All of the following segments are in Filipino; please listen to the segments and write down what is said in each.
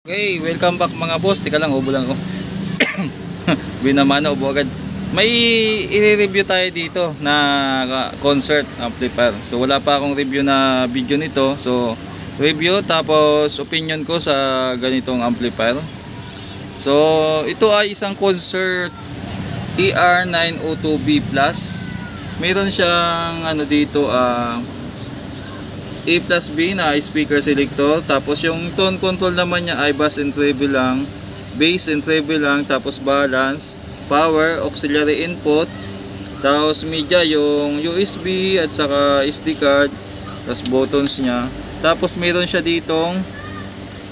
Okay, welcome back mga boss. Tika lang, ubo lang ako. Binamana, ubo agad. May i-review tayo dito na concert amplifier. So wala pa akong review na video nito. So review tapos opinion ko sa ganitong amplifier. So ito ay isang concert ER902B Plus. Meron siyang ano dito A plus B na speaker selector, tapos yung tone control naman niya ay bass and treble lang, bass and treble lang, tapos balance, power, auxiliary input, tapos media yung USB at saka SD card, tapos buttons niya. Tapos meron siya ditong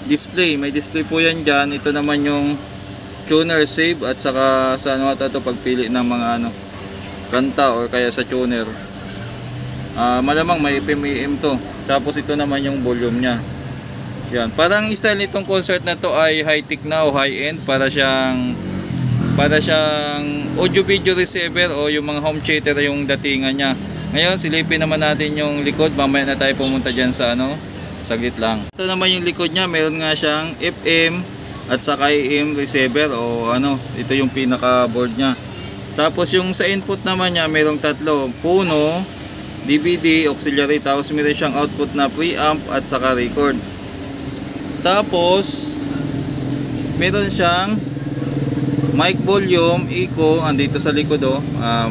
display, may display po yan dyan. Ito naman yung tuner save at saka sa ano ata to pagpili ng mga ano kanta or kaya sa tuner. Malamang may FM/AM to. Tapos ito naman yung volume niya. Yan. Parang style nitong concert na to ay high-tech na o high-end. Para siyang audio video receiver o yung mga home theater yung datingan niya. Ngayon silipin naman natin yung likod. Mamaya na tayo pumunta dyan sa ano. Saglit lang. Ito naman yung likod niya. Meron nga siyang FM at saka AM receiver o ano. Ito yung pinaka board niya. Tapos yung sa input naman niya merong tatlo. Puno, DVD, auxiliary, tapos meron siyang output na preamp at saka record. Tapos meron siyang mic volume, echo, andito sa likod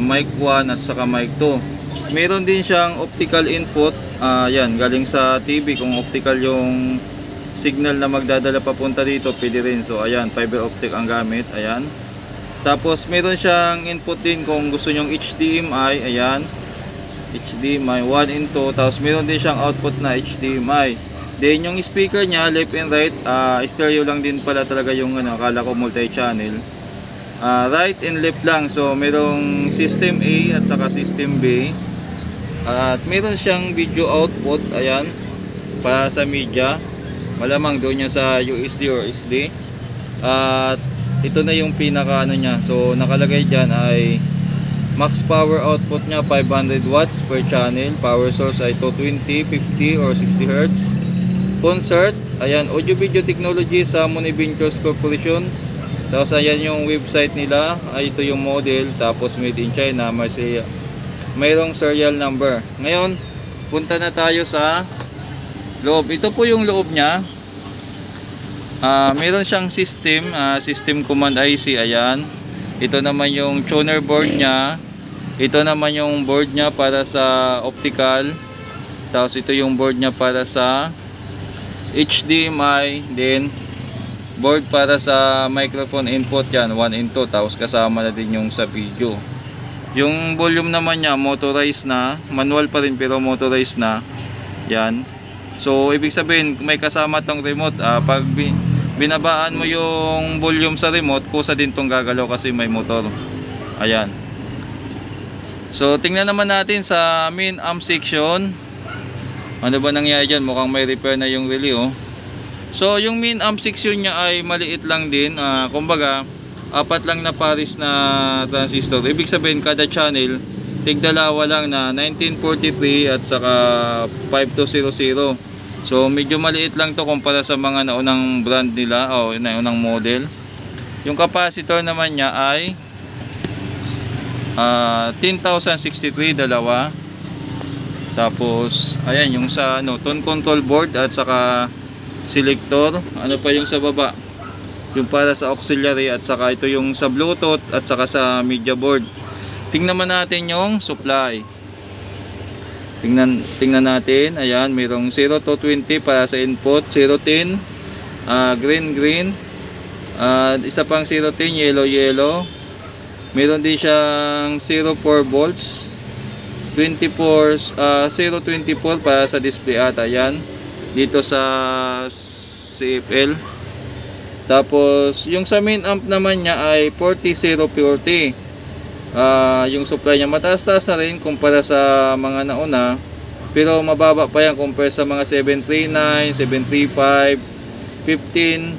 mic 1 at saka mic 2. Meron din siyang optical input, yan, galing sa TV. Kung optical yung signal na magdadala papunta dito, pwede rin. So ayan, fiber optic ang gamit, ayan. Tapos meron siyang input din kung gusto nyong HDMI, ayan, HDMI 1 and 2. Tapos meron din siyang output na HDMI. Then yung speaker niya left and right, stereo lang din pala talaga yung ano, akala ko multi-channel. Right and left lang. So merong system A at saka system B. At meron siyang video output, ayan, para sa media. Malamang doon niya sa USB or SD. At ito na yung pinaka ano niya. So nakalagay diyan ay max power output niya 500 watts per channel. Power source ay 220, 50 or 60 Hz. Concert, ayan, audio video technology sa Moni Ventures Corporation. Tapos ayan yung website nila. Ay ito yung model. Tapos made in China. Mayroong serial number. Ngayon, punta na tayo sa loob. Ito po yung loob niya. Meron siyang system, system command IC, ayan. Ito naman yung tuner board niya. Ito naman yung board niya para sa optical. Tapos ito yung board niya para sa HDMI. Then board para sa microphone input, yan, 1 and 2. Tapos kasama na din yung sa video. Yung volume naman niya motorized na. Manual pa rin pero motorized na. Yan. So ibig sabihin may kasama tong remote. Pag binabaan mo yung volume sa remote, kusa din tong gagalaw kasi may motor. Ayan. So tingnan naman natin sa main amp section. Ano ba nangyari dyan? Mukhang may repair na yung relay, oh. So yung main amp section niya ay maliit lang din. Kumbaga 4 lang na pares na transistor. Ibig sabihin kada channel tigdalawa lang na 1943 at saka 5200. So medyo maliit lang to kumpara sa mga naunang brand nila o naunang model. Yung capacitor naman niya ay 10,063 dalawa. Tapos ayan yung sa ano, tone control board at saka selector. Ano pa yung sa baba? Yung para sa auxiliary at saka ito yung sa Bluetooth at saka sa media board. Tingnan naman natin yung supply. Tingnan natin. Ayan, mayroong 0 to 20 para sa input, 010, green, isa pang 010, yellow. Meron din siyang 04 volts, 024 para sa display at ayan, dito sa CFL. Tapos yung sa main amp naman niya ay 40-040. Yung supply niya mataas-taas na rin kumpara sa mga nauna, pero mababa pa yan kumpara sa mga 739, 735, 15,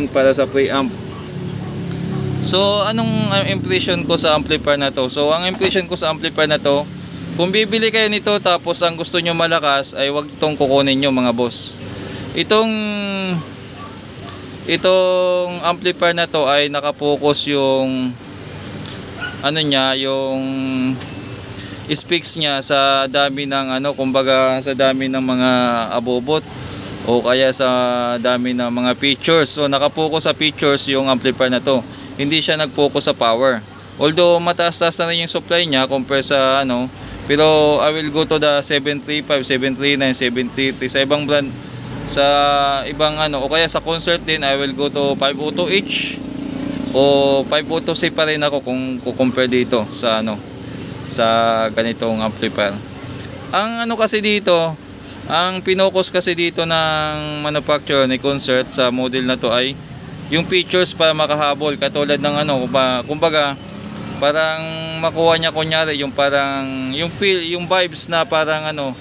015 para sa preamp. So anong impression ko sa amplifier na to? So ang impression ko sa amplifier na to, kung bibili kayo nito tapos ang gusto nyo malakas, ay wag itong kukunin nyo mga boss. Itong itong amplifier na to ay nakapokus yung ano niya, yung specs niya sa dami ng ano, kumbaga sa dami ng mga abobot o kaya sa dami ng mga features. So nakapokus sa features yung amplifier na to. Hindi siya nag-focus sa power. Although mataas-taas na rin yung supply niya compare sa ano, pero I will go to the 735, 739, 733 sa ibang brand, sa ibang ano, o kaya sa concert din I will go to 502H o 502C pa rin ako kung compare dito sa ano, sa ganitong amplifier. Ang ano kasi dito, ang pinokus kasi dito ng manufacturer ni Concert sa model na to ay yung features para makahabol, katulad ng ano, kumbaga parang makuha niya kunyari yung parang yung feel, yung vibes na parang ano,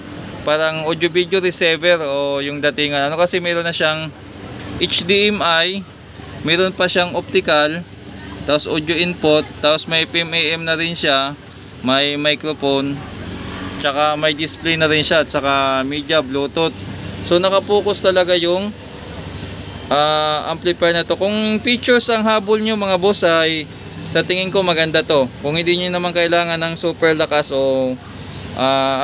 parang audio video receiver o yung datingan ano, kasi meron na siyang HDMI, meron pa siyang optical, tapos audio input, tapos may FM AM na rin siya, may microphone, tsaka may display na rin siya, at saka media, bluetooth. So nakapokus talaga yung amplifier na to. Kung features ang habol nyo mga boss ay sa tingin ko maganda to. Kung hindi nyo naman kailangan ng super lakas o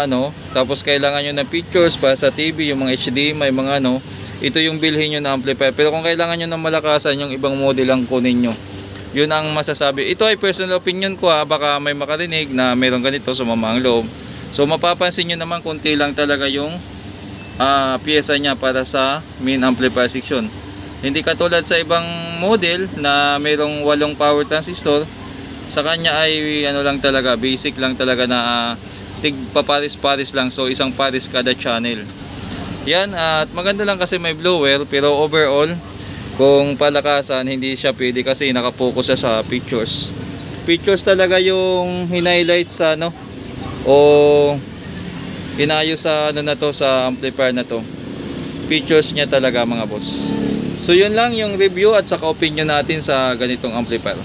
ano, tapos kailangan nyo ng features para sa TV, yung mga HDMI, mga ano, ito yung bilhin nyo na amplifier. Pero kung kailangan nyo ng malakasan, yung ibang model ang kunin nyo. Yun ang masasabi. Ito ay personal opinion ko, baka may makarinig na mayroong ganito, sumama ang loob. So mapapansin nyo naman kunti lang talaga yung pyesa niya para sa main amplifier section. Hindi katulad sa ibang model na mayroong 8 power transistor. Sa kanya ay ano lang talaga, basic lang talaga na tig paparis-paris lang. So isang paris kada channel. Yan, at maganda lang kasi may blower, pero overall kung palakasan hindi siya pwede kasi nakapokus siya sa features. Features talaga yung hinighlight sa ano, o inayos sa ano na to, sa amplifier na to. Features niya talaga mga boss. So yun lang yung review at saka opinion natin sa ganitong amplifier.